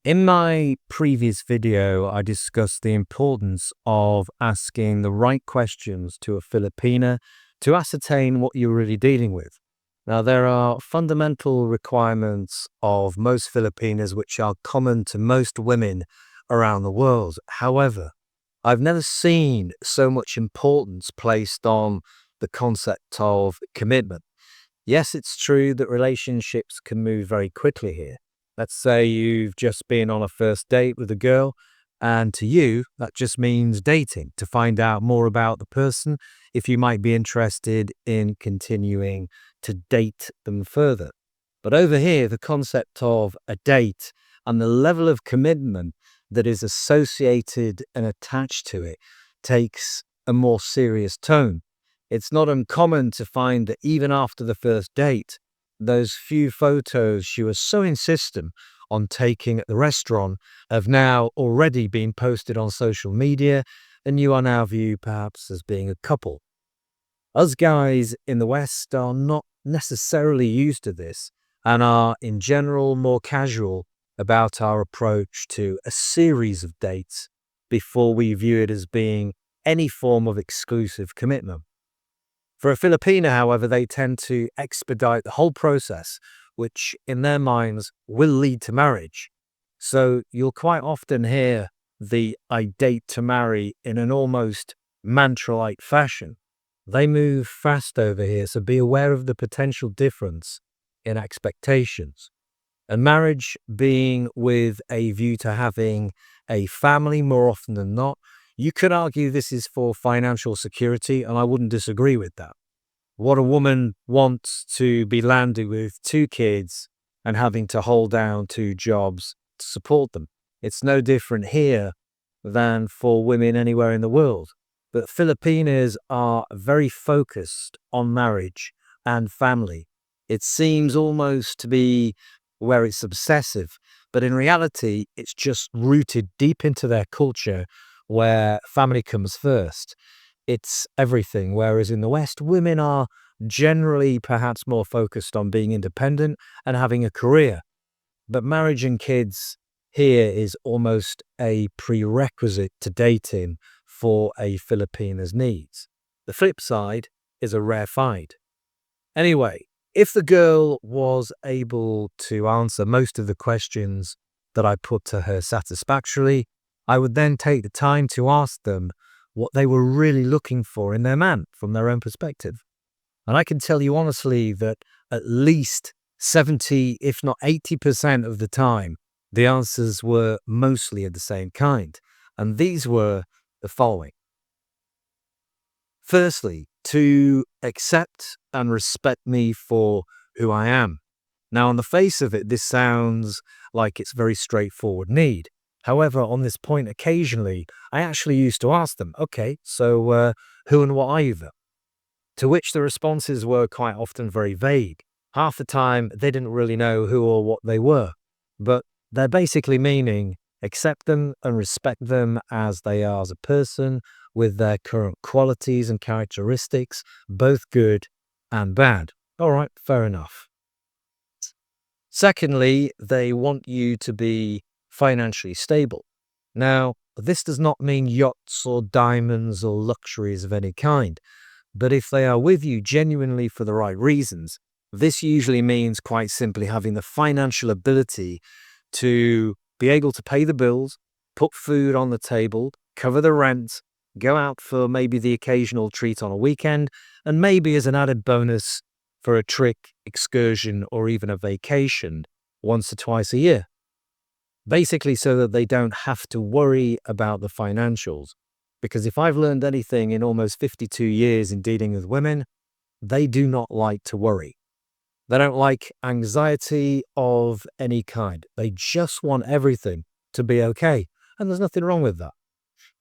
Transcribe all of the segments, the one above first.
In my previous video, I discussed the importance of asking the right questions to a Filipina to ascertain what you're really dealing with. Now, there are fundamental requirements of most Filipinas which are common to most women around the world. However, I've never seen so much importance placed on the concept of commitment. Yes, it's true that relationships can move very quickly here. Let's say you've just been on a first date with a girl, and to you, that just means dating to find out more about the person if you might be interested in continuing to date them further. But over here, the concept of a date and the level of commitment that is associated and attached to it takes a more serious tone. It's not uncommon to find that even after the first date, those few photos she was so insistent on taking at the restaurant have now already been posted on social media, and you are now viewed perhaps as being a couple. Us guys in the West are not necessarily used to this and are in general more casual about our approach to a series of dates before we view it as being any form of exclusive commitment. For a Filipina, however, they tend to expedite the whole process, which in their minds will lead to marriage. So you'll quite often hear the "I date to marry" in an almost mantra-like fashion. They move fast over here, so be aware of the potential difference in expectations. And marriage being with a view to having a family more often than not, you could argue this is for financial security, and I wouldn't disagree with that. What a woman wants to be landed with 2 kids and having to hold down 2 jobs to support them. It's no different here than for women anywhere in the world. But Filipinas are very focused on marriage and family. It seems almost to be where it's obsessive, but in reality, it's just rooted deep into their culture where family comes first. It's everything. Whereas in the West, women are generally perhaps more focused on being independent and having a career. But marriage and kids here is almost a prerequisite to dating for a Filipina's needs. The flip side is a rare find. Anyway, if the girl was able to answer most of the questions that I put to her satisfactorily, I would then take the time to ask them what they were really looking for in their man from their own perspective. And I can tell you honestly that at least 70, if not 80% of the time, the answers were mostly of the same kind. And these were the following. Firstly, to accept and respect me for who I am. Now, on the face of it, this sounds like it's a very straightforward need. However, on this point, occasionally, I actually used to ask them, okay, so who and what are you then? To which the responses were quite often very vague. Half the time, they didn't really know who or what they were. But they're basically meaning accept them and respect them as they are as a person with their current qualities and characteristics, both good and bad. All right, fair enough. Secondly, they want you to be financially stable. Now, this does not mean yachts or diamonds or luxuries of any kind, but if they are with you genuinely for the right reasons, this usually means quite simply having the financial ability to be able to pay the bills, put food on the table, cover the rent, go out for maybe the occasional treat on a weekend, and maybe as an added bonus for a trick, excursion, or even a vacation once or twice a year. Basically so that they don't have to worry about the financials. Because if I've learned anything in almost 52 years in dealing with women, they do not like to worry. They don't like anxiety of any kind. They just want everything to be okay. And there's nothing wrong with that.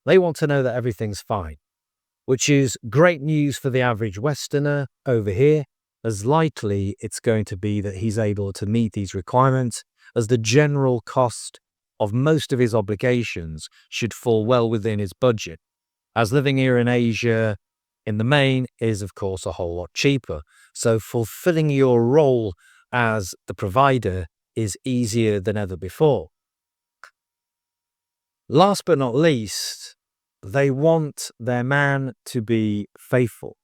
They want to know that everything's fine, which is great news for the average Westerner over here, as likely it's going to be that he's able to meet these requirements, as the general cost of most of his obligations should fall well within his budget. As living here in Asia, in the main, is of course a whole lot cheaper. So fulfilling your role as the provider is easier than ever before. Last but not least, they want their man to be faithful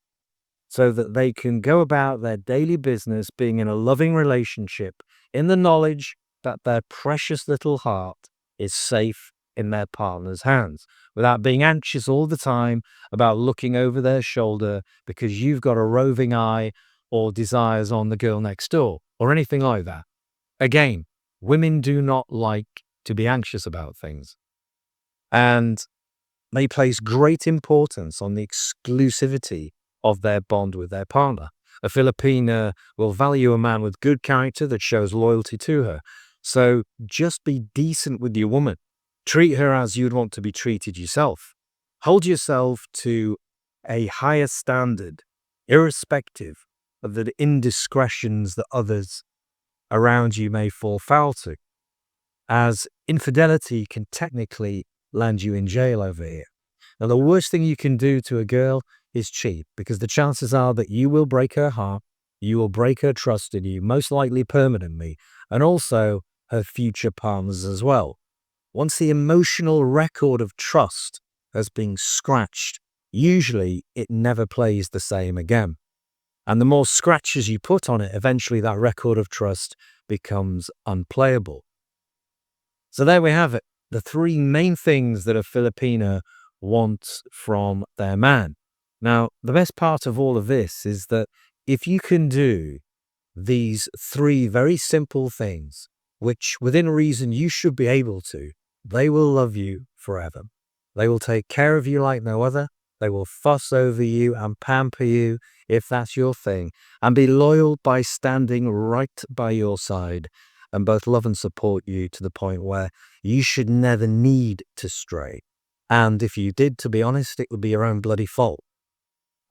so that they can go about their daily business being in a loving relationship in the knowledge that their precious little heart is safe in their partner's hands without being anxious all the time about looking over their shoulder because you've got a roving eye or desires on the girl next door or anything like that. Again, women do not like to be anxious about things. And they place great importance on the exclusivity of their bond with their partner. A Filipina will value a man with good character that shows loyalty to her. So just be decent with your woman. Treat her as you'd want to be treated yourself. Hold yourself to a higher standard, irrespective of the indiscretions that others around you may fall foul to, as infidelity can technically land you in jail over here. Now, the worst thing you can do to a girl is cheat, because the chances are that you will break her heart, you will break her trust in you, most likely permanently, and also her future partners as well. Once the emotional record of trust has been scratched, usually it never plays the same again. And the more scratches you put on it, eventually that record of trust becomes unplayable. So there we have it. The three main things that a Filipina wants from their man. Now, the best part of all of this is that if you can do these three very simple things, which within reason you should be able to, they will love you forever. They will take care of you like no other. They will fuss over you and pamper you if that's your thing, and be loyal by standing right by your side and both love and support you to the point where you should never need to stray. And if you did, to be honest, it would be your own bloody fault.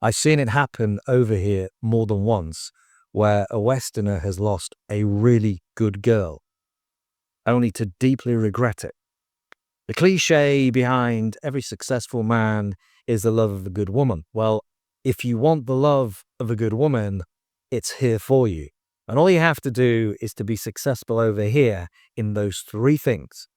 I've seen it happen over here more than once, where a Westerner has lost a really good girl, only to deeply regret it. The cliche behind every successful man is the love of a good woman. Well, if you want the love of a good woman, it's here for you. And all you have to do is to be successful over here in those three things.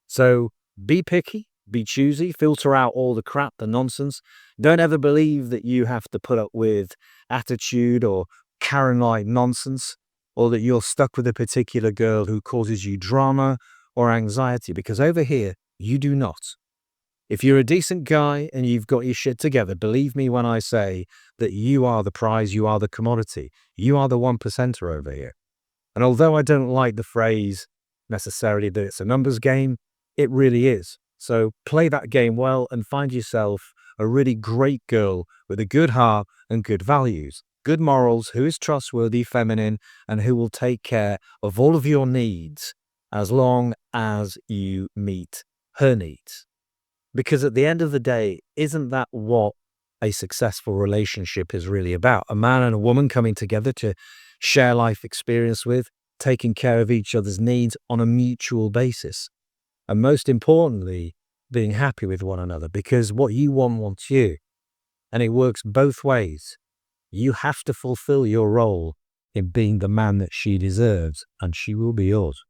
So be picky, be choosy, filter out all the crap, the nonsense. Don't ever believe that you have to put up with attitude or Karen-like nonsense, or that you're stuck with a particular girl who causes you drama or anxiety, because over here, you do not. If you're a decent guy and you've got your shit together, believe me when I say that you are the prize, you are the commodity, you are the 1%er over here. And although I don't like the phrase necessarily that it's a numbers game, it really is. So play that game well and find yourself a really great girl with a good heart and good values, good morals, who is trustworthy, feminine, and who will take care of all of your needs as long as you meet her needs. Because at the end of the day, isn't that what a successful relationship is really about? A man and a woman coming together to share life experience with, taking care of each other's needs on a mutual basis. And most importantly, being happy with one another, because what you want wants you. And it works both ways. You have to fulfill your role in being the man that she deserves, and she will be yours.